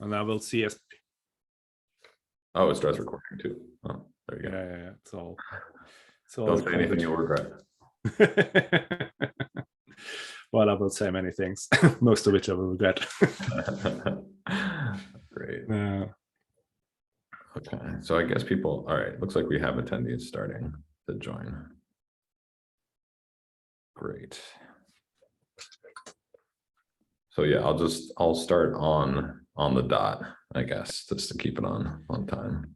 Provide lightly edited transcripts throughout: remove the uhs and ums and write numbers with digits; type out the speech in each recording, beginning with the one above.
And I will see us. Oh, it starts recording too. Oh, there you go. Yeah, it's all Don't say anything you'll regret. Well, I will say many things, most of which I will regret. Great. Okay, so I guess people, all right, looks like we have attendees starting to join. Great. So yeah, I'll start on the dot, I guess, just to keep it on time.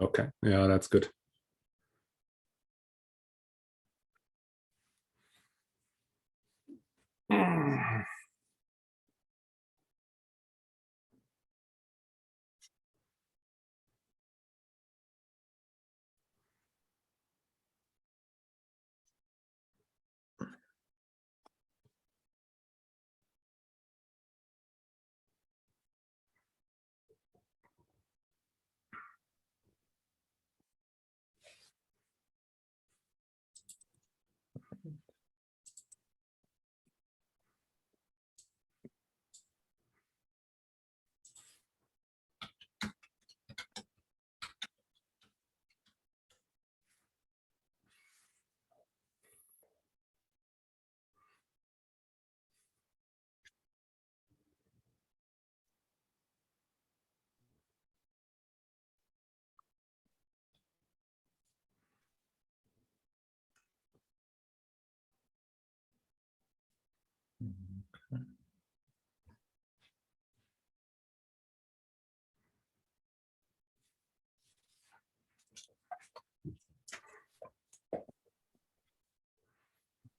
Okay, yeah, that's good.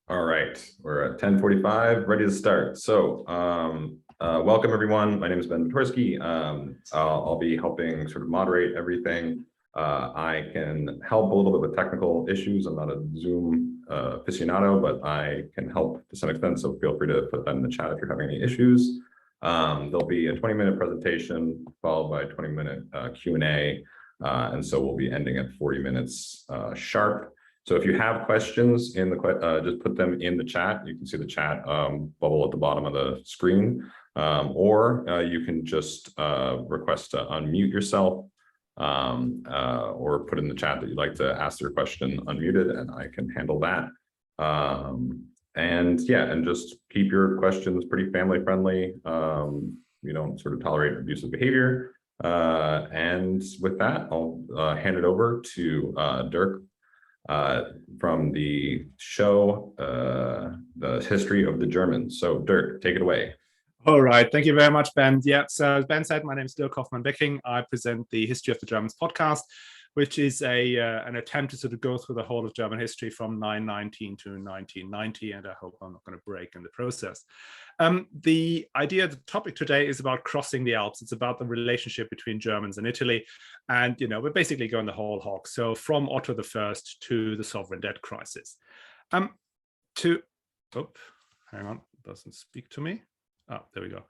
All right, we're at 10:45, ready to start. So welcome everyone. My name is Ben Matorsky. I'll be helping sort of moderate everything. I can help a little bit with technical issues. I'm not a Zoom aficionado, but I can help to some extent. So feel free to put that in the chat if you're having any issues. There'll be a 20-minute presentation followed by a 20-minute Q&A. And so we'll be ending at 40 minutes sharp. So if you have questions just put them in the chat. You can see the chat bubble at the bottom of the screen, or you can just request to unmute yourself or put in the chat that you'd like to ask your question unmuted, and I can handle that. And yeah, and just keep your questions pretty family friendly. We don't sort of tolerate abusive behavior. And with that, I'll hand it over to Dirk from the show, The History of the Germans. So Dirk, take it away. All right, thank you very much, Ben. Yeah, so as Ben said, my name is Dirk Hoffmann-Becking. I present the History of the Germans podcast, which is an attempt to sort of go through the whole of German history from 919 to 1990, and I hope I'm not going to break in the process. The topic today is about crossing the Alps. It's about the relationship between Germans and Italy, and we're basically going the whole hog. So from Otto I to the sovereign debt crisis. Hang on, it doesn't speak to me. Oh, there we go.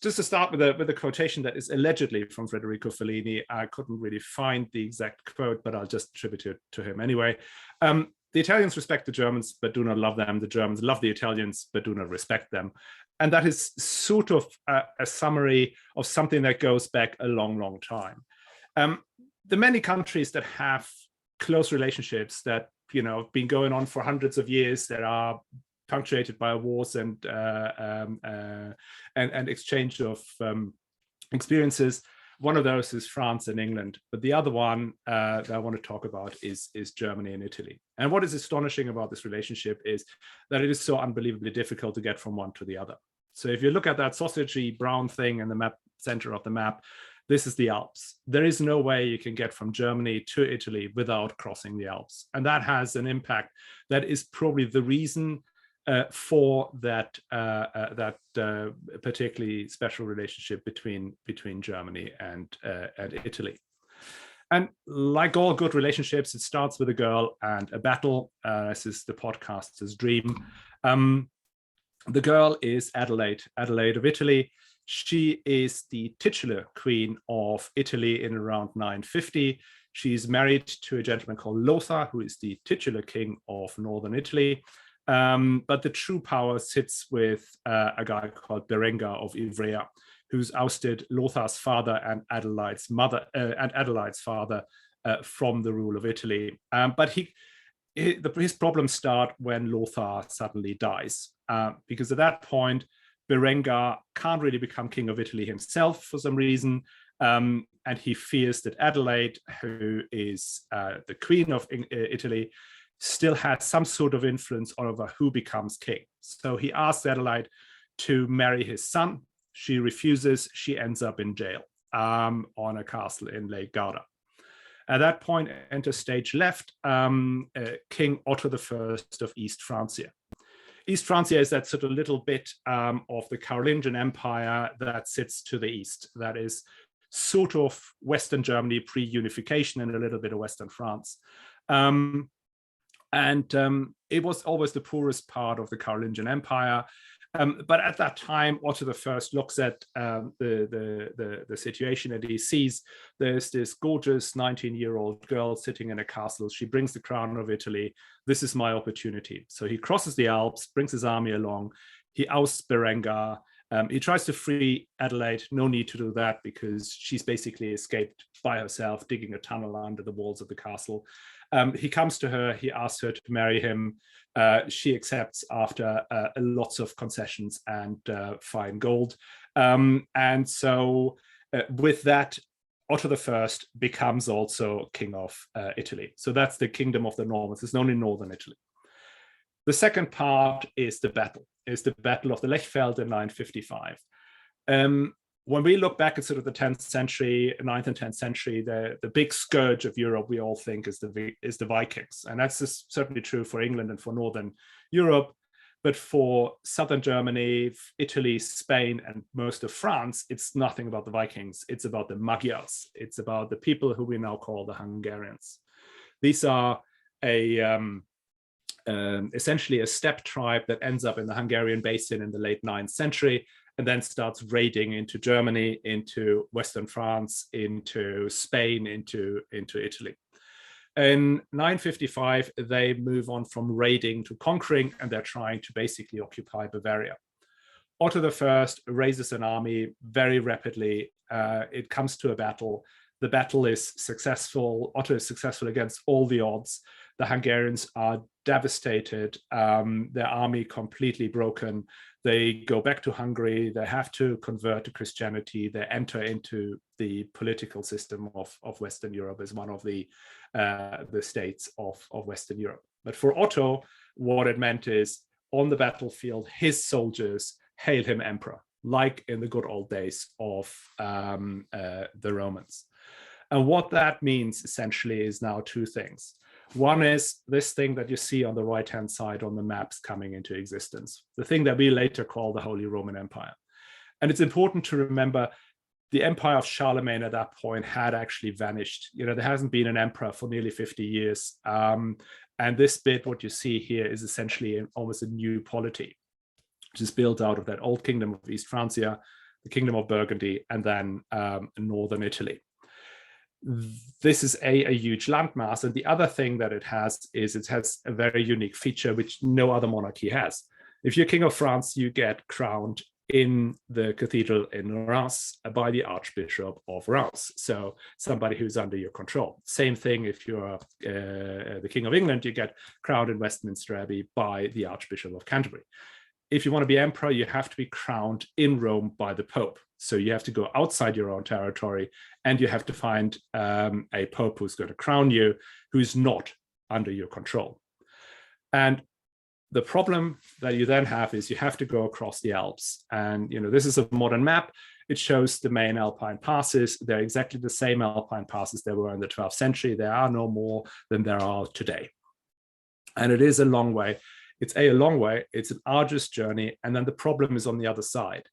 Just to start with a quotation that is allegedly from Federico Fellini. I couldn't really find the exact quote, but I'll just attribute it to him anyway. The Italians respect the Germans, but do not love them. The Germans love the Italians, but do not respect them. And that is sort of a summary of something that goes back a long, long time. The many countries that have close relationships that have been going on for hundreds of years, that are punctuated by wars and exchange of experiences. One of those is France and England, but the other one that I want to talk about is Germany and Italy. And what is astonishing about this relationship is that it is so unbelievably difficult to get from one to the other. So if you look at that sausagey brown thing in the center of the map, this is the Alps. There is no way you can get from Germany to Italy without crossing the Alps. And that has an impact that is probably the reason for that particularly special relationship between Germany and Italy. And like all good relationships, it starts with a girl and a battle. This is the podcaster's dream. The girl is Adelheid of Italy. She is the titular queen of Italy in around 950. She's married to a gentleman called Lothar, who is the titular king of northern Italy. But the true power sits with a guy called Berengar of Ivrea, who's ousted Lothar's father and Adelheid's father from the rule of Italy. But his problems start when Lothar suddenly dies, because at that point, Berengar can't really become king of Italy himself for some reason, and he fears that Adelheid, who is the queen of Italy, still has some sort of influence over who becomes king. So he asks Adelheid to marry his son. She refuses. She ends up in jail on a castle in Lake Garda. At that point, enter stage left, King Otto I of East Francia. East Francia is that sort of little bit of the Carolingian Empire that sits to the east. That is sort of Western Germany pre-unification and a little bit of Western France. It was always the poorest part of the Carolingian Empire. But at that time, Otto I looks at the situation and he sees there's this gorgeous 19-year-old girl sitting in a castle. She brings the crown of Italy. This is my opportunity. So he crosses the Alps, brings his army along. He ousts Berengar. He tries to free Adelheid. No need to do that because she's basically escaped by herself, digging a tunnel under the walls of the castle. He comes to her. He asks her to marry him. She accepts after lots of concessions and fine gold. And so with that, Otto I becomes also king of Italy. So that's the kingdom of the Normans. It's known in northern Italy. The second part is the Battle of the Lechfeld in 955. When we look back at sort of the 10th century, 9th and 10th century, the big scourge of Europe we all think is the Vikings. And that's certainly true for England and for Northern Europe. But for southern Germany, Italy, Spain, and most of France, it's nothing about the Vikings. It's about the Magyars. It's about the people who we now call the Hungarians. These are essentially a steppe tribe that ends up in the Hungarian basin in the late 9th century, and then starts raiding into Germany, into Western France, into Spain, into Italy. In 955, they move on from raiding to conquering, and they're trying to basically occupy Bavaria. Otto I raises an army very rapidly. It comes to a battle. The battle is successful. Otto is successful against all the odds. The Hungarians are devastated, their army completely broken. They go back to Hungary. They have to convert to Christianity. They enter into the political system of Western Europe as one of the states of Western Europe. But for Otto, what it meant is on the battlefield, his soldiers hail him emperor, like in the good old days of the Romans. And what that means essentially is now two things. One is this thing that you see on the right-hand side on the maps coming into existence, the thing that we later call the Holy Roman Empire. And it's important to remember the empire of Charlemagne at that point had actually vanished. You know, there hasn't been an emperor for nearly 50 years. And this bit, what you see here, is essentially almost a new polity, which is built out of that old kingdom of East Francia, the kingdom of Burgundy, and then northern Italy. This is a huge landmass. And the other thing that it has is it has a very unique feature which no other monarchy has. If you're king of France, you get crowned in the cathedral in Reims by the Archbishop of Reims, so somebody who's under your control. Same thing if you're the King of England, you get crowned in Westminster Abbey by the Archbishop of Canterbury. If you want to be emperor, you have to be crowned in Rome by the Pope. So you have to go outside your own territory, and you have to find a Pope who's going to crown you, who's not under your control. And the problem that you then have is you have to go across the Alps. And, you know, this is a modern map. It shows the main Alpine passes. They're exactly the same Alpine passes there were in the 12th century. There are no more than there are today. And it is a long way. It's a long way. It's an arduous journey. And then the problem is on the other side.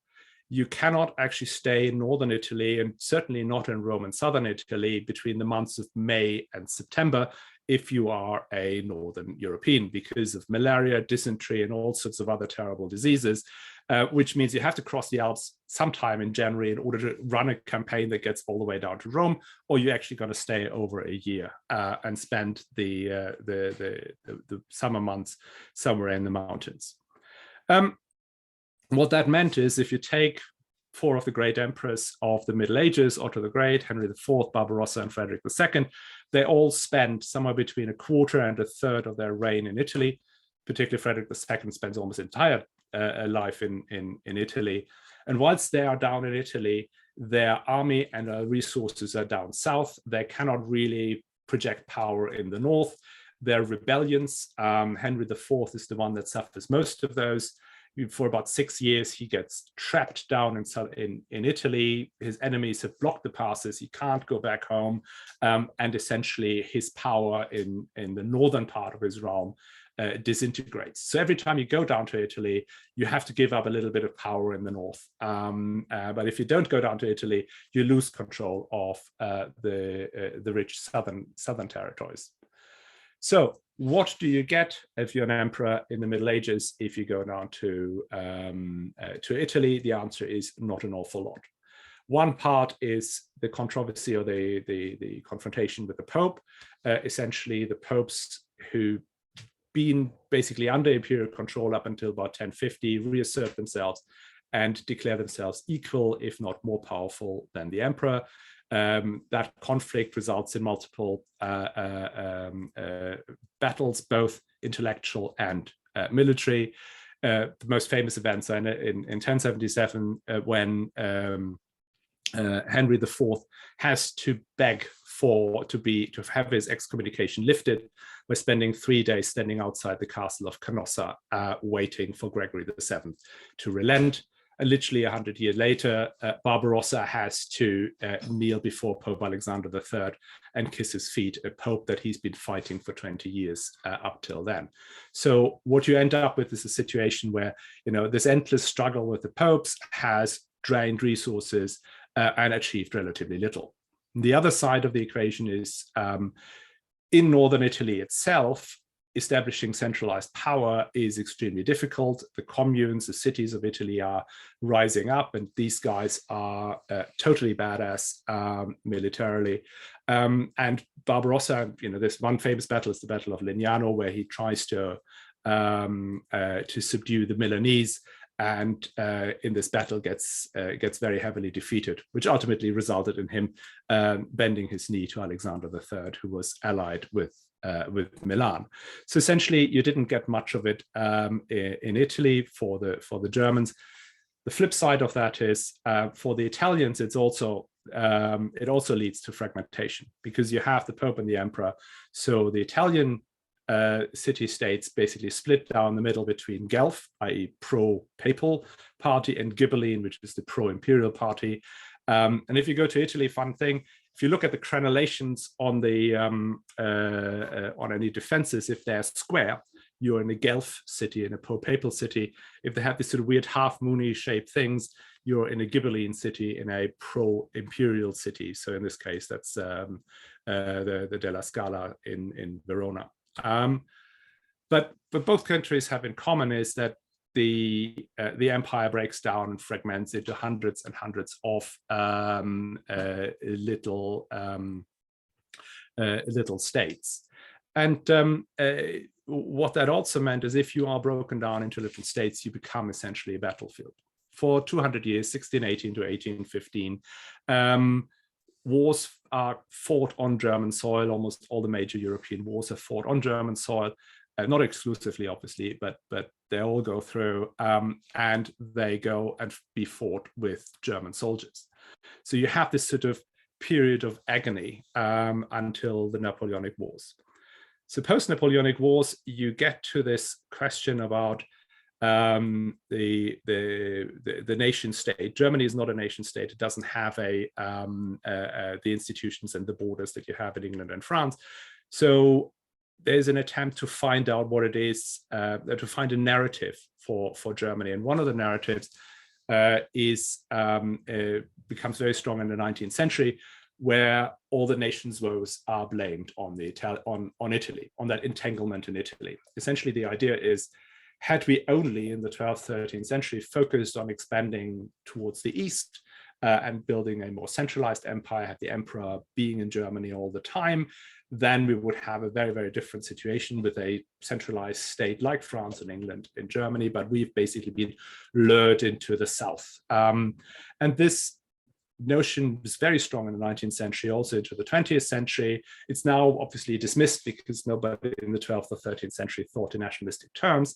You cannot actually stay in northern Italy, and certainly not in Rome and southern Italy, between the months of May and September if you are a northern European, because of malaria, dysentery, and all sorts of other terrible diseases, which means you have to cross the Alps sometime in January in order to run a campaign that gets all the way down to Rome, or you're actually going to stay over a year and spend the summer months somewhere in the mountains. What that meant is if you take four of the great emperors of the Middle Ages, Otto the Great, Henry IV, Barbarossa, and Frederick II, they all spent somewhere between a quarter and a third of their reign in Italy. Particularly Frederick II spends almost his entire life in Italy. And whilst they are down in Italy, their army and resources are down south. They cannot really project power in the north. There are rebellions. Henry IV is the one that suffers most of those. For about 6 years, he gets trapped down in Italy. His enemies have blocked the passes. He can't go back home. And essentially, his power in the northern part of his realm disintegrates. So every time you go down to Italy, you have to give up a little bit of power in the north. But if you don't go down to Italy, you lose control of the rich southern territories. So what do you get if you're an emperor in the Middle Ages if you go down to Italy? The answer is not an awful lot. One part is the controversy or the confrontation with the Pope. Essentially, the popes who been basically under imperial control up until about 1050 reassert themselves and declare themselves equal, if not more powerful than the emperor. That conflict results in multiple battles, both intellectual and military. The most famous events are in 1077 when Henry IV has to beg to have his excommunication lifted by spending 3 days standing outside the castle of Canossa, waiting for Gregory VII to relent. And literally 100 years later, Barbarossa has to kneel before Pope Alexander III and kiss his feet, a pope that he's been fighting for 20 years up till then. So what you end up with is a situation where, this endless struggle with the popes has drained resources and achieved relatively little. The other side of the equation is in northern Italy itself, establishing centralized power is extremely difficult. The communes, the cities of Italy are rising up, and these guys are totally badass militarily. And Barbarossa, there's one famous battle, is the Battle of Legnano, where he tries to subdue the Milanese, and in this battle gets very heavily defeated, which ultimately resulted in him bending his knee to Alexander III, who was allied with Milan. So essentially, you didn't get much of it in Italy for the Germans. The flip side of that is for the Italians, it also leads to fragmentation, because you have the Pope and the Emperor. So the Italian city-states basically split down the middle between Guelph, i.e. pro-papal party, and Ghibelline, which is the pro-imperial party. And if you go to Italy, fun thing, if you look at the crenellations on the on any defenses, if they're square, you're in a Guelph city, in a pro-papal city. If they have these sort of weird half-moony shaped things, you're in a Ghibelline city, in a pro-imperial city. So in this case, that's the Della Scala in Verona. But both countries have in common is that the empire breaks down and fragments into hundreds and hundreds of little states. And what that also meant is, if you are broken down into little states, you become essentially a battlefield. For 200 years, 1618 to 1815, wars are fought on German soil. Almost all the major European wars are fought on German soil. Not exclusively, obviously, but they all go through, and they go and be fought with German soldiers. So you have this sort of period of agony until the Napoleonic Wars. So post-Napoleonic Wars, you get to this question about the nation state. Germany is not a nation state. It doesn't have the institutions and the borders that you have in England and France. So there's an attempt to find out what it is, to find a narrative for Germany. And one of the narratives becomes very strong in the 19th century, where all the nation's woes are blamed on Italy, on that entanglement in Italy. Essentially, the idea is, had we only in the 12th, 13th century focused on expanding towards the east, and building a more centralized empire, have the emperor being in Germany all the time, then we would have a very, very different situation with a centralized state like France and England in Germany, but we've basically been lured into the south. And this notion was very strong in the 19th century, also into the 20th century. It's now obviously dismissed because nobody in the 12th or 13th century thought in nationalistic terms,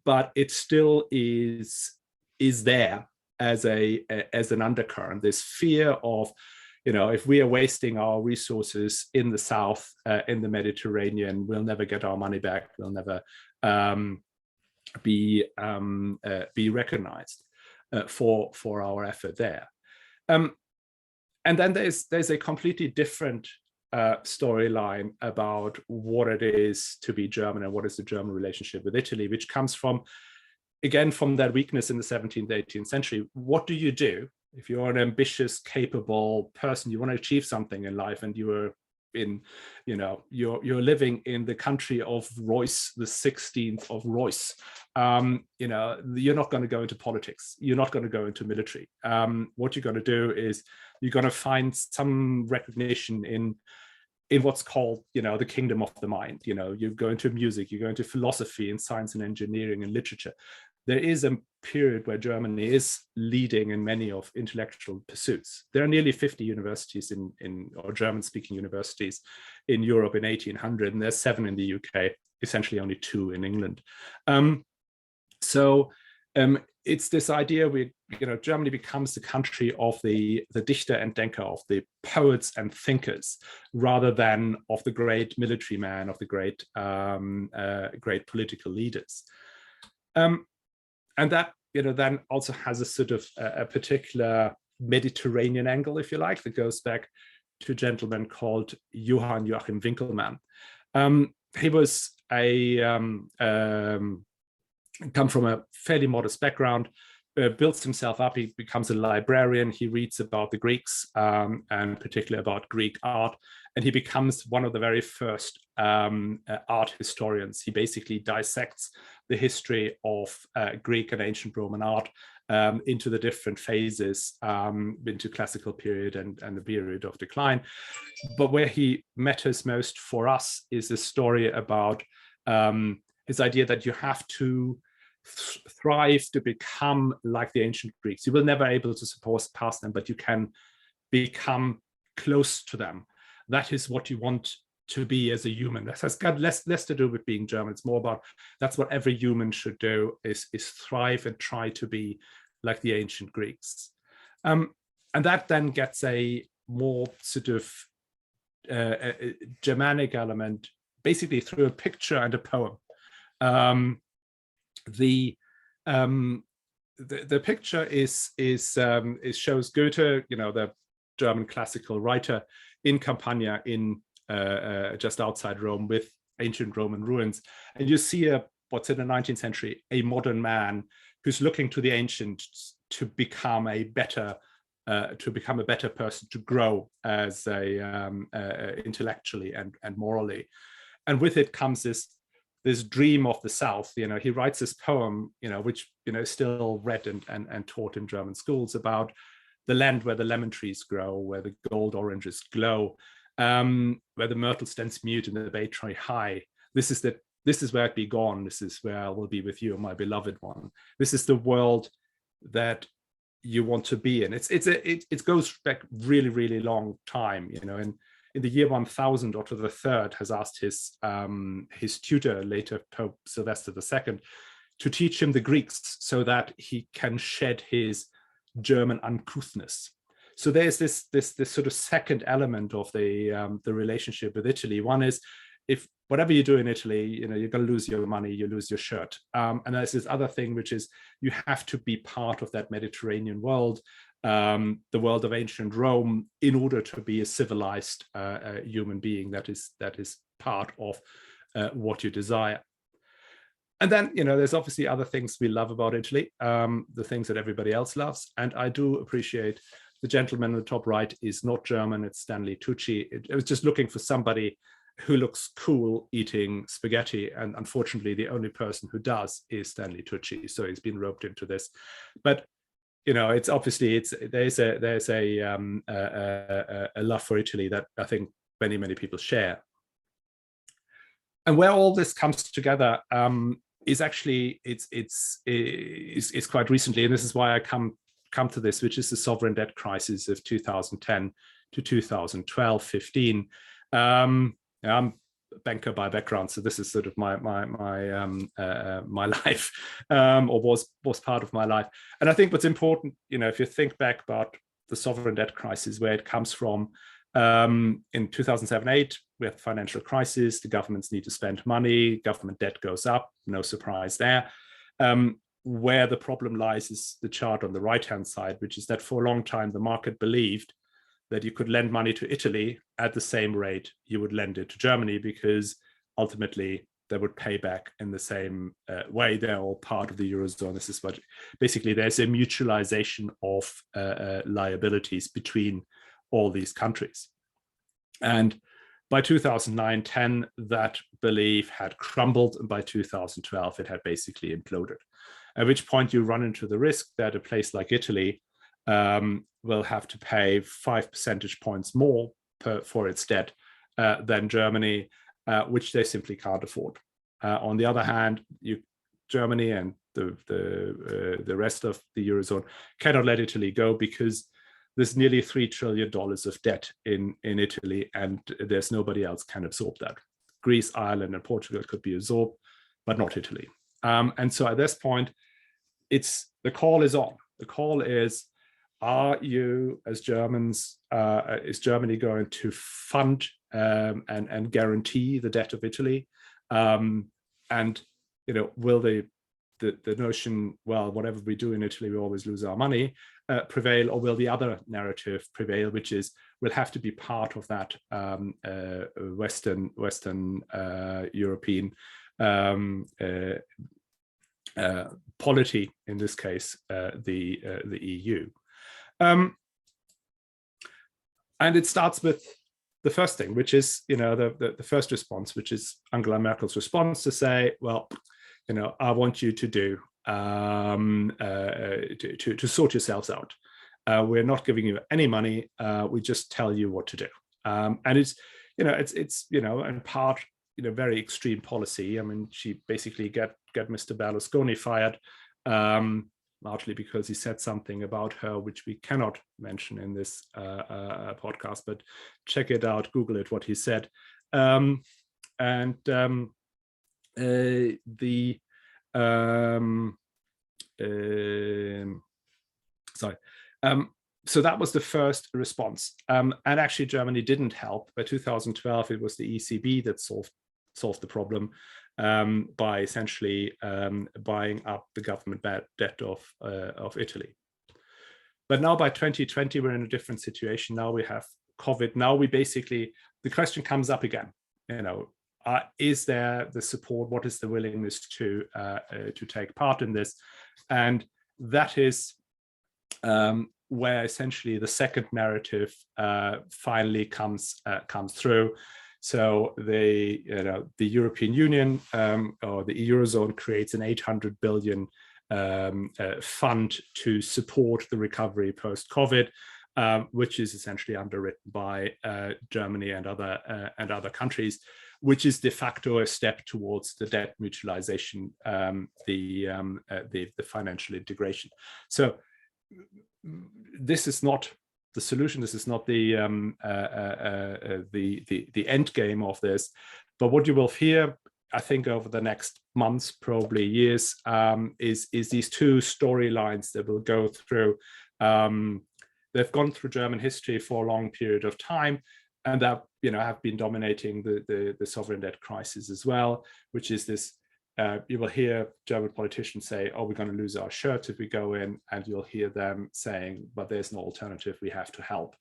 but it still is there as an undercurrent, this fear of, if we are wasting our resources in the south, in the Mediterranean, we'll never get our money back, we'll never be recognized for our effort there. And then there's a completely different storyline about what it is to be German and what is the German relationship with Italy, which comes from, again, from that weakness in the 17th, 18th century. What do you do if you're an ambitious, capable person, you want to achieve something in life, and you're living in the country of Royce, the 16th of Royce? You're not going to go into politics. You're not going to go into military. What you're going to do is you're going to find some recognition in what's called, the kingdom of the mind. You go into music, you go into philosophy and science and engineering and literature. There is a period where Germany is leading in many of intellectual pursuits. There are nearly 50 universities or German-speaking universities in Europe in 1800, and there's 7 in the UK, essentially only 2 in England. It's this idea Germany becomes the country of the Dichter and Denker, of the poets and thinkers, rather than of the great military man, of the great political leaders. And that then also has a sort of a particular Mediterranean angle, if you like, that goes back to a gentleman called Johann Joachim Winckelmann. He was come from a fairly modest background, builds himself up. He becomes a librarian. He reads about the Greeks, and particularly about Greek art, and he becomes one of the very first art historians. He basically dissects the history of Greek and ancient Roman art into the different phases, into classical period and the period of decline. But where he matters most for us is the story about his idea that you have to thrive to become like the ancient Greeks. You will never be able to surpass them, but you can become close to them. That is what you want to be as a human. That has got less to do with being German. It's more about, that's what every human should do, is thrive and try to be like the ancient Greeks. And that then gets a more sort of a Germanic element, basically through a picture and a poem. The picture shows Goethe, the German classical writer, in Campania, in just outside Rome, with ancient Roman ruins, and you see what's in the 19th century, a modern man who's looking to the ancients to become a better person, to grow as intellectually and morally, and with it comes this dream of the South. He writes this poem, which is still read and taught in German schools, about the land where the lemon trees grow, where the gold oranges glow, where the myrtle stands mute and the bay tree high. This is where I'd be gone. This is where I will be with you, my beloved one. This is the world that you want to be in. It goes back really, really long time. In the year 1000, Otto III has asked his tutor, later Pope Sylvester II, to teach him the Greeks so that he can shed his German uncouthness. So there's this sort of second element of the relationship with Italy. One is, if whatever you do in Italy, you're going to lose your money, you lose your shirt. And there's this other thing, which is you have to be part of that Mediterranean world, the world of ancient Rome, in order to be a civilized human being that is part of what you desire. And then, there's obviously other things we love about Italy, the things that everybody else loves. And I do appreciate the gentleman in the top right is not German, it's Stanley Tucci. I was just looking for somebody who looks cool eating spaghetti, and unfortunately the only person who does is Stanley Tucci, so he's been roped into this. But it's obviously there's a love for Italy that I think many people share. And where all this comes together is actually it's quite recently, and this is why I come to this, which is the sovereign debt crisis of 2010 to 2012-15. I'm a banker by background, so this is sort of my life, or was part of my life. And I think what's important, if you think back about the sovereign debt crisis, where it comes from, in 2007-8, we have the financial crisis. The governments need to spend money. Government debt goes up. No surprise there. Where the problem lies is the chart on the right-hand side, which is that for a long time, the market believed that you could lend money to Italy at the same rate you would lend it to Germany, because ultimately they would pay back in the same way. They're all part of the Eurozone. This is what basically there's a mutualization of liabilities between all these countries. And by 2009-10, that belief had crumbled, and by 2012, it had basically imploded. At which point you run into the risk that a place like Italy will have to pay 5 percentage points more for its debt than Germany, which they simply can't afford. On the other hand, Germany and the rest of the Eurozone cannot let Italy go, because there's nearly $3 trillion of debt in Italy, and there's nobody else can absorb that. Greece, Ireland, and Portugal could be absorbed, but not Italy. And so at this point, the call is on. The call is, are you, as Germans, is Germany going to fund and guarantee the debt of Italy? And will the notion, well, whatever we do in Italy, we always lose our money, prevail, or will the other narrative prevail, which is we'll have to be part of that Western European polity, in this case, the EU. And it starts with the first thing, which is the first response, which is Angela Merkel's response to say, well, I want you to do to sort yourselves out. We're not giving you any money. We just tell you what to do. And it's in part very extreme policy. I mean, she basically got Mr. Berlusconi fired, largely because he said something about her, which we cannot mention in this podcast. But check it out, Google it, what he said. So that was the first response. And actually, Germany didn't help. By 2012, it was the ECB that solved the problem by essentially buying up the government debt of Italy. But now by 2020, we're in a different situation. Now we have COVID. Now the question comes up again. Is there the support? What is the willingness to take part in this? And that is where essentially the second narrative finally comes through. So the European Union or the Eurozone creates an 800 billion fund to support the recovery post-COVID, which is essentially underwritten by Germany and other countries, which is de facto a step towards the debt mutualization, the financial integration. So this is not the solution. This is not the end game of this. But what you will hear, I think, over the next months, probably years, is these two storylines that will go through. They've gone through German history for a long period of time, and that have been dominating the sovereign debt crisis as well, which is this. You will hear German politicians say, "Oh, we're going to lose our shirts if we go in," and you'll hear them saying, "But there's no alternative. We have to help."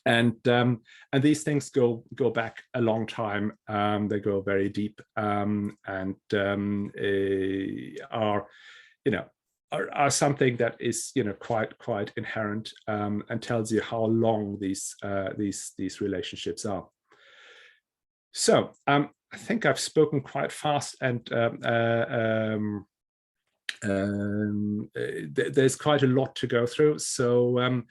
And these things go back a long time. They go very deep, and are something that is quite inherent, and tells you how long these relationships are. So I think I've spoken quite fast, and there's quite a lot to go through. So, and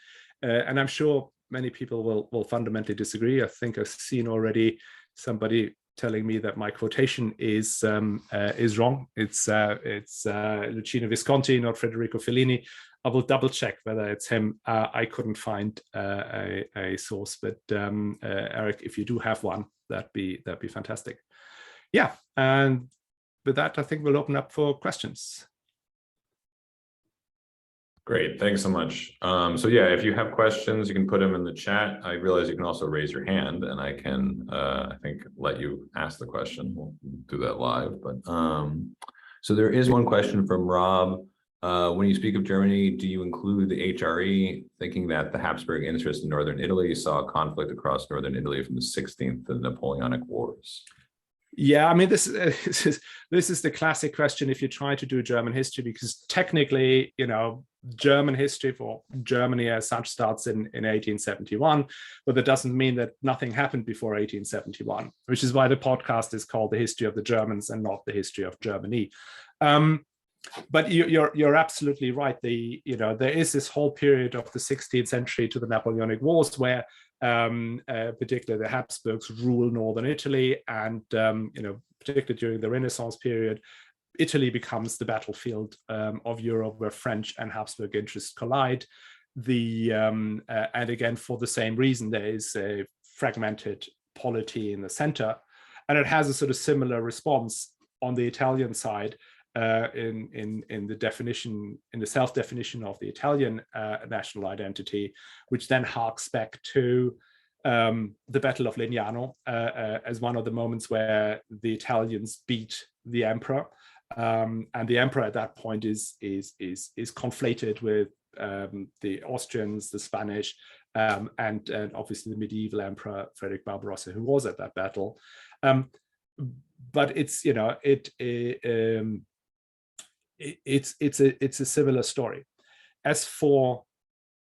I'm sure many people will fundamentally disagree. I think I've seen already somebody telling me that my quotation is wrong. It's Luchino Visconti, not Federico Fellini. I will double check whether it's him. I couldn't find a source, but Eric, if you do have one, that'd be fantastic. Yeah, and with that, I think we'll open up for questions. Great, thanks so much. So yeah, if you have questions, you can put them in the chat. I realize you can also raise your hand, and I can, I think, let you ask the question. We'll do that live. But so there is one question from Rob. When you speak of Germany, do you include the HRE, thinking that the Habsburg interest in northern Italy saw a conflict across northern Italy from the 16th to the Napoleonic Wars? Yeah, I mean, this is the classic question if you try to do German history, because technically, you know, German history for Germany as such starts in 1871, but that doesn't mean that nothing happened before 1871, which is why the podcast is called The History of the Germans and not The History of Germany. But you're absolutely right. There is this whole period of the 16th century to the Napoleonic Wars where particularly the Habsburgs rule northern Italy, and particularly during the Renaissance period, Italy becomes the battlefield of Europe where French and Habsburg interests collide. And again, for the same reason, there is a fragmented polity in the center, and it has a sort of similar response on the Italian side. In the definition, in the self-definition of the Italian national identity, which then harks back to the Battle of Legnano as one of the moments where the Italians beat the emperor, and the emperor at that point is conflated with the Austrians, the Spanish, and obviously the medieval emperor Frederick Barbarossa, who was at that battle. But it's it's a similar story. As for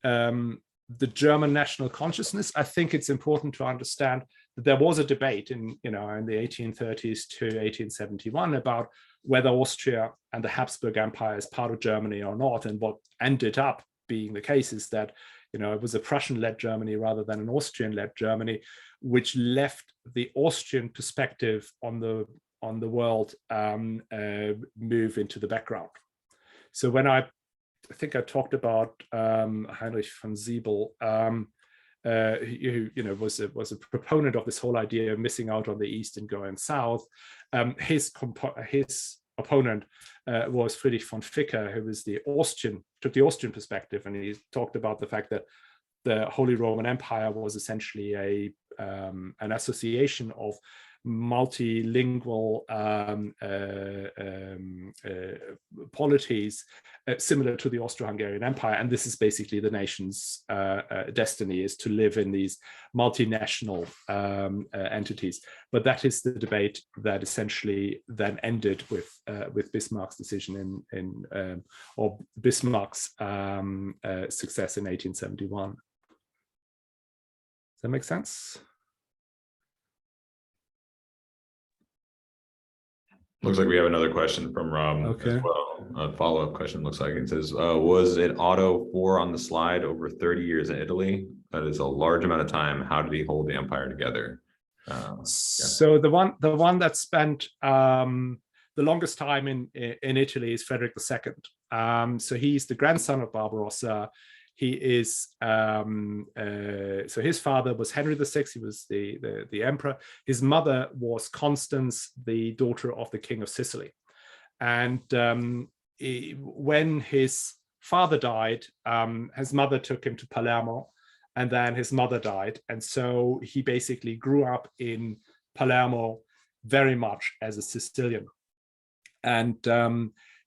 the German national consciousness, I think it's important to understand that there was a debate in the 1830s to 1871 about whether Austria and the Habsburg Empire is part of Germany or not. And what ended up being the case is that it was a Prussian-led Germany rather than an Austrian-led Germany, which left the Austrian perspective on the world move into the background. So when I think I talked about Heinrich von Siebel, who was a proponent of this whole idea of missing out on the East and going south. His opponent was Friedrich von Vicker, who was took the Austrian perspective, and he talked about the fact that the Holy Roman Empire was essentially an association of multilingual polities similar to the Austro-Hungarian Empire, and this is basically the nation's destiny, is to live in these multinational entities. But that is the debate that essentially then ended with Bismarck's decision or Bismarck's success in 1871. Does that make sense? Looks like we have another question from Rob as well. A follow-up question looks like it says, was it Otto I on the slide over 30 years in Italy? That is a large amount of time. How did he hold the empire together? So the one that spent the longest time in Italy is Frederick II. So he's the grandson of Barbarossa. He is so his father was Henry VI. He was the emperor. His mother was Constance, the daughter of the King of Sicily. And when his father died, his mother took him to Palermo, and then his mother died. And so he basically grew up in Palermo very much as a Sicilian. And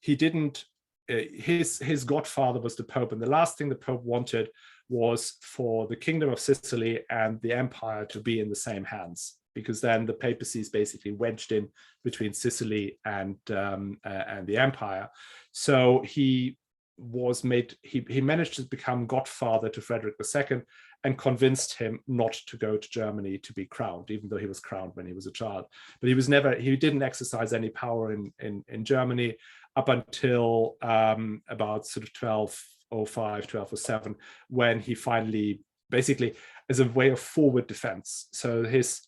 he didn't. His godfather was the Pope, and the last thing the Pope wanted was for the Kingdom of Sicily and the empire to be in the same hands, because then the papacy is basically wedged in between Sicily and the empire. So he managed to become godfather to Frederick II and convinced him not to go to Germany to be crowned, even though he was crowned when he was a child. But he didn't exercise any power in Germany up until about sort of 1205, 1207, when he finally, basically as a way of forward defense. So his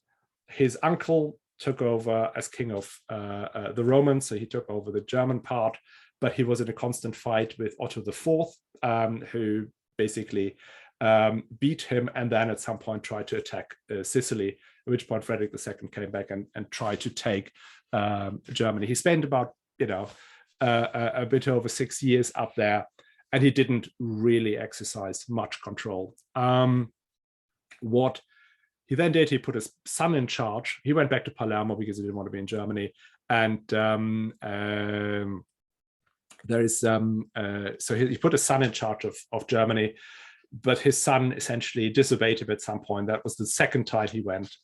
uncle took over as king of the Romans, so he took over the German part, but he was in a constant fight with Otto IV, who basically beat him, and then at some point tried to attack Sicily, at which point Frederick II came back and tried to take Germany. He spent about, a bit over 6 years up there, and he didn't really exercise much control. What he then did, he put his son in charge. He went back to Palermo because he didn't want to be in Germany. And so he put his son in charge of Germany, but his son essentially disobeyed him at some point. That was the second time he went.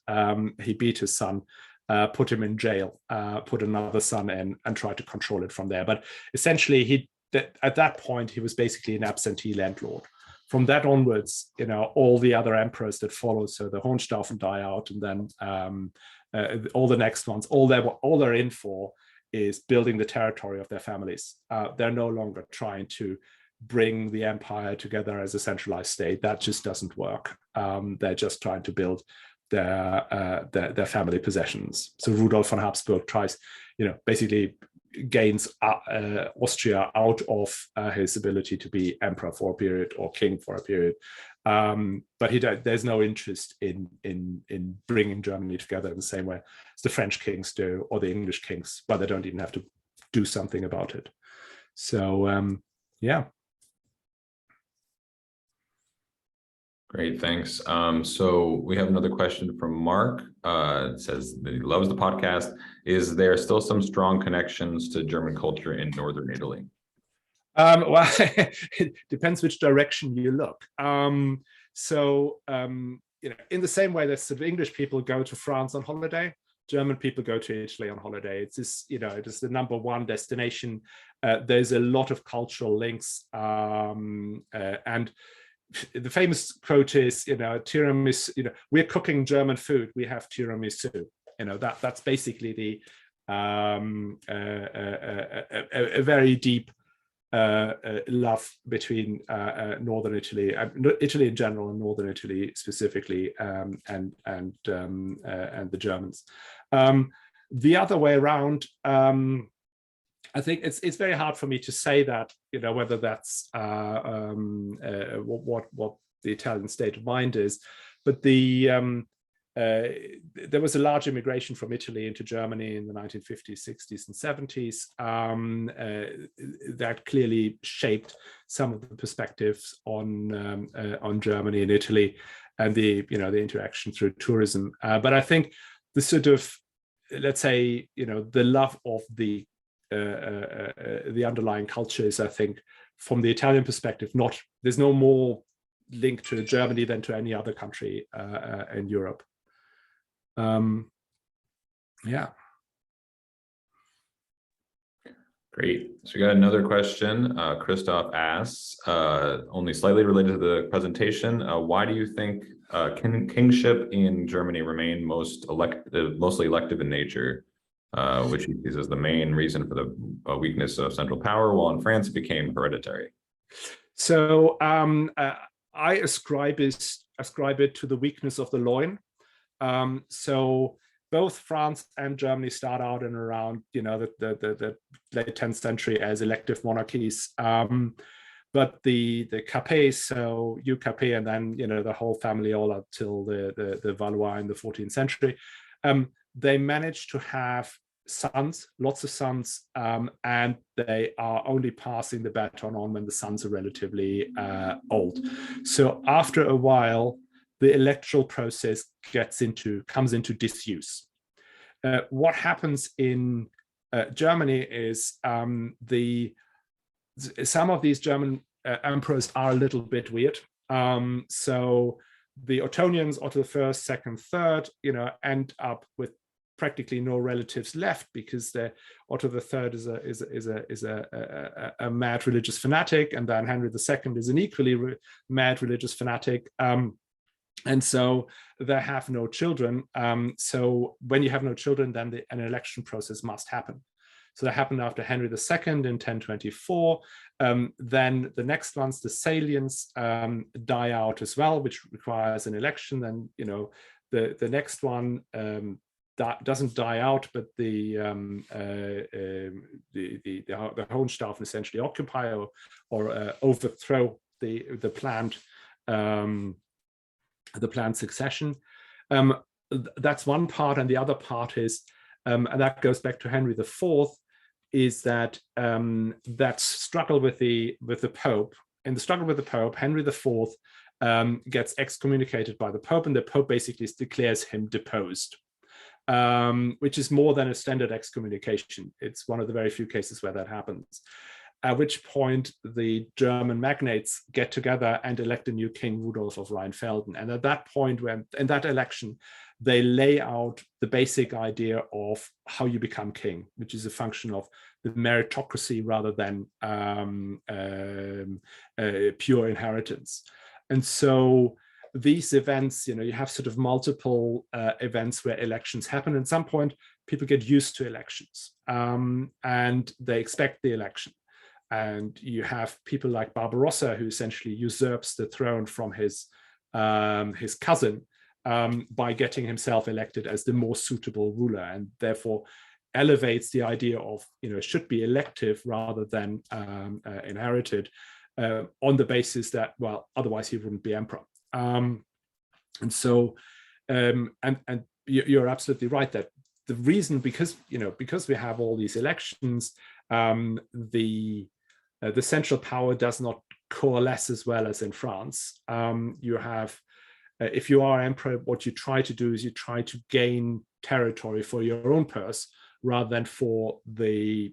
He beat his son, put him in jail, put another son in, and tried to control it from there. But essentially, at that point, he was basically an absentee landlord. From that onwards, all the other emperors that followed, so the Hohenstaufen die out, and then all the next ones, all they're in for is building the territory of their families. They're no longer trying to bring the empire together as a centralized state. That just doesn't work. They're just trying to build their family possessions. So Rudolf von Habsburg tries, basically gains Austria out of his ability to be emperor for a period or king for a period, but there's no interest in bringing Germany together in the same way as the French kings do, or the English kings, but they don't even have to do something about it. So yeah. Great, thanks. So we have another question from Mark. It says that he loves the podcast. Is there still some strong connections to German culture in Northern Italy? Well, it depends which direction you look. In the same way that sort of English people go to France on holiday, German people go to Italy on holiday. It's this, it is the number one destination. There's a lot of cultural links, and the famous quote is, tiramisu, we're cooking German food, we have tiramisu. That's basically a very deep love between Northern Italy, Italy in general, and Northern Italy specifically, and the Germans. The other way around, I think it's very hard for me to say that, whether that's what the Italian state of mind is, but there was a large immigration from Italy into Germany in the 1950s, 60s, and 70s that clearly shaped some of the perspectives on Germany and Italy, and the interaction through tourism. But I think the sort of, let's say, the love of the underlying culture is, I think, from the Italian perspective, there's no more link to Germany than to any other country in Europe. Yeah. Great. So we got another question. Christoph asks, only slightly related to the presentation, why do you think kingship in Germany remain mostly elective in nature? Which he sees as the main reason for the weakness of central power, while in France it became hereditary. So I ascribe it to the weakness of the loin. So both France and Germany start out in around the late 10th century as elective monarchies. But the Capets, so UKP, and then the whole family all up till the Valois in the 14th century, they managed to have sons, lots of sons, and they are only passing the baton on when the sons are relatively old. So after a while, the electoral process comes into disuse. What happens in Germany is some of these German emperors are a little bit weird. So the Ottonians, Otto I, II, III, end up with practically no relatives left, because Otto III is a mad religious fanatic, and then Henry II is an equally mad religious fanatic, and so they have no children. So when you have no children, then an election process must happen. So that happened after Henry II in 1024. Then the next ones, the salients, die out as well, which requires an election. Then, you know, the next one that doesn't die out, but the Hohenstaufen essentially occupy or overthrow the planned succession. That's one part, and the other part is, and that goes back to Henry IV, is that that struggle with the Pope. In the struggle with the Pope, Henry IV gets excommunicated by the Pope, and the Pope basically declares him deposed, which is more than a standard excommunication. It's one of the very few cases where that happens. At which point the German magnates get together and elect a new king, Rudolf of Rheinfelden. And at that point, when in that election, they lay out the basic idea of how you become king, which is a function of the meritocracy rather than pure inheritance. And so these events, you know, you have sort of multiple events where elections happen. At some point, people get used to elections and they expect the election. And you have people like Barbarossa, who essentially usurps the throne from his cousin by getting himself elected as the more suitable ruler, and therefore elevates the idea of, you know, should be elective rather than inherited, on the basis that, well, otherwise he wouldn't be emperor. And so, and you're absolutely right that the reason, because we have all these elections, the central power does not coalesce as well as in France. You have, if you are emperor, what you try to do is you try to gain territory for your own purse rather than for the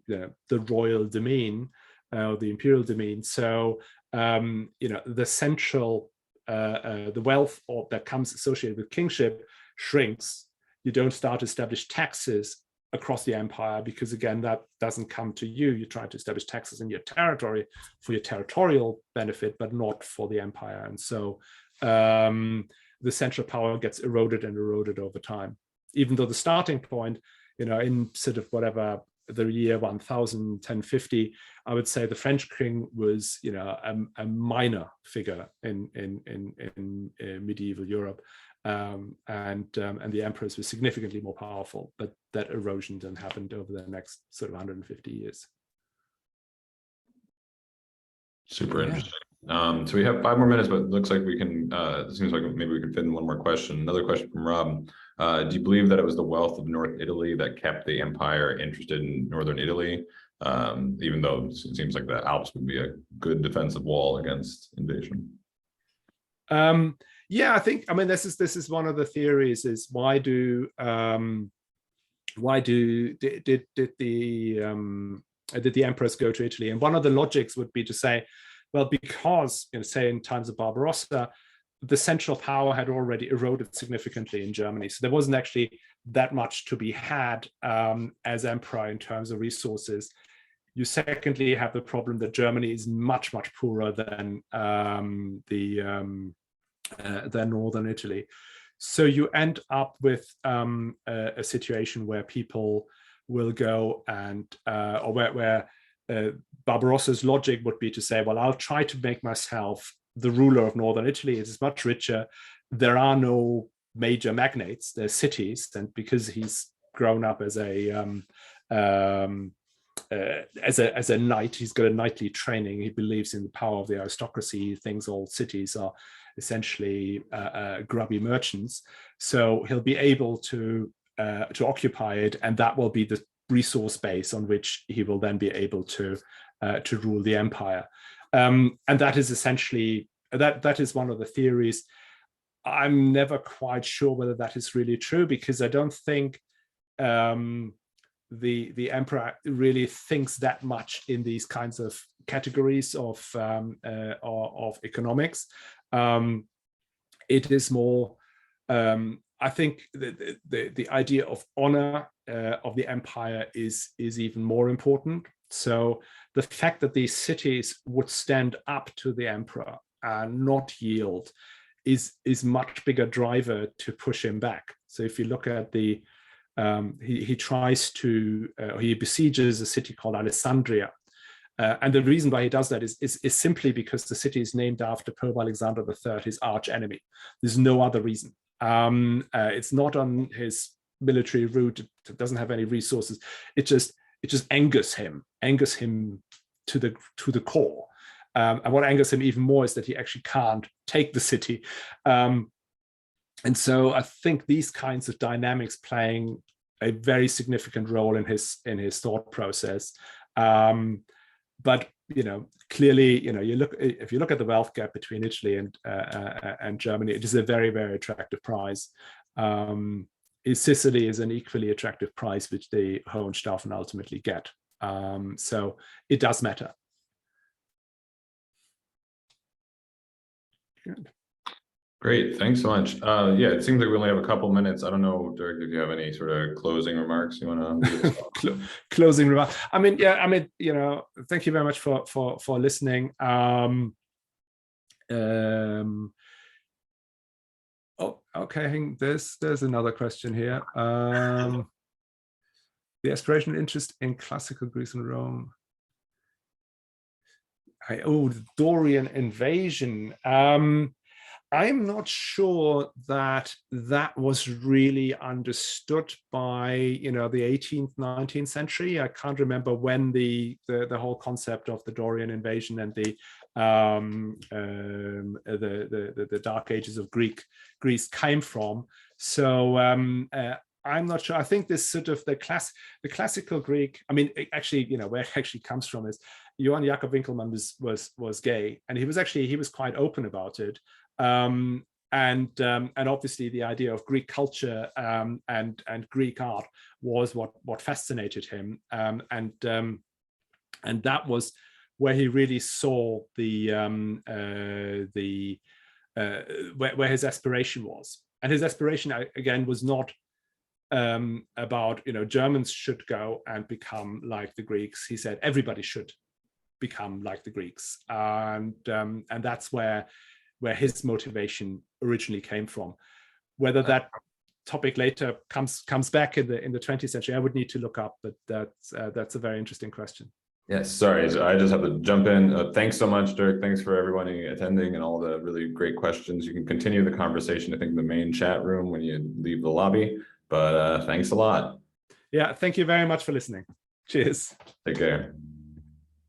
royal demesne, the imperial demesne. So the central the wealth that comes associated with kingship shrinks. You don't start to establish taxes across the empire, because again, that doesn't come to you. You try to establish taxes in your territory for your territorial benefit, but not for the empire. And so the central power gets eroded and eroded over time, even though the starting point, in sort of whatever the year 1000, 1050, I would say the French king was, a minor figure in medieval Europe. And the emperors were significantly more powerful, but that erosion then happened over the next sort of 150 years. Super interesting. So we have 5 more minutes, but it looks like we can, it seems like maybe we can fit in one more question. Another question from Rob. Do you believe that it was the wealth of North Italy that kept the empire interested in Northern Italy, even though it seems like the Alps would be a good defensive wall against invasion? Yeah, I mean, this is one of the theories, is why did the emperors go to Italy? And one of the logics would be to say, well, because, say in times of Barbarossa, the central power had already eroded significantly in Germany. So there wasn't actually that much to be had as emperor in terms of resources. You secondly have the problem that Germany is much, much poorer than Northern Italy. So you end up with a situation where people will go and, or where Barbarossa's logic would be to say, well, I'll try to make myself the ruler of Northern Italy. It is much richer. There are no major magnates, there's cities. And because he's grown up as a knight, he's got a knightly training. He believes in the power of the aristocracy. He thinks all cities are essentially grubby merchants. So he'll be able to occupy it, and that will be the resource base on which he will then be able to rule the empire. And that is essentially, that is one of the theories. I'm never quite sure whether that is really true, because I don't think the emperor really thinks that much in these kinds of categories of economics. It is more, I think the idea of honor of the empire is even more important. So the fact that these cities would stand up to the emperor and not yield is much bigger driver to push him back. So if you look at the he tries to, he besieges a city called Alessandria. And the reason why he does that is simply because the city is named after Pope Alexander III, his arch enemy. There's no other reason. It's not on his military route. It doesn't have any resources. It just angers him to the core. And what angers him even more is that he actually can't take the city. And so I think these kinds of dynamics playing a very significant role in his thought process. But clearly, if you look at the wealth gap between Italy and Germany, it is a very, very attractive prize. Sicily is an equally attractive prize, which the Hohenstaufen ultimately get. So it does matter. Good. Great, thanks so much. Yeah, it seems like we only have a couple minutes. I don't know, Dirk, if you have any sort of closing remarks you want to closing remarks. Thank you very much for listening. Oh, okay. I think there's another question here. The aspirational interest in classical Greece and Rome. The Dorian invasion. I'm not sure that was really understood by the 18th, 19th century. I can't remember when the whole concept of the Dorian invasion and the Dark Ages of Greece came from. So I'm not sure. I think this sort of the classical Greek. I mean, actually, where it actually comes from is Johann Jakob Winkelmann was gay, and he was quite open about it. And obviously the idea of Greek culture and Greek art was what fascinated him, and that was where he really saw where his aspiration was. And his aspiration again was not about Germans should go and become like the Greeks. He said everybody should become like the Greeks, and that's where his motivation originally came from. Whether that topic later comes back in the 20th century, I would need to look up, but that's a very interesting question. Yes, sorry, I just have to jump in. Thanks so much, Dirk. Thanks for everyone attending and all the really great questions. You can continue the conversation, I think, in the main chat room when you leave the lobby, but thanks a lot. Yeah, thank you very much for listening. Cheers. Take care.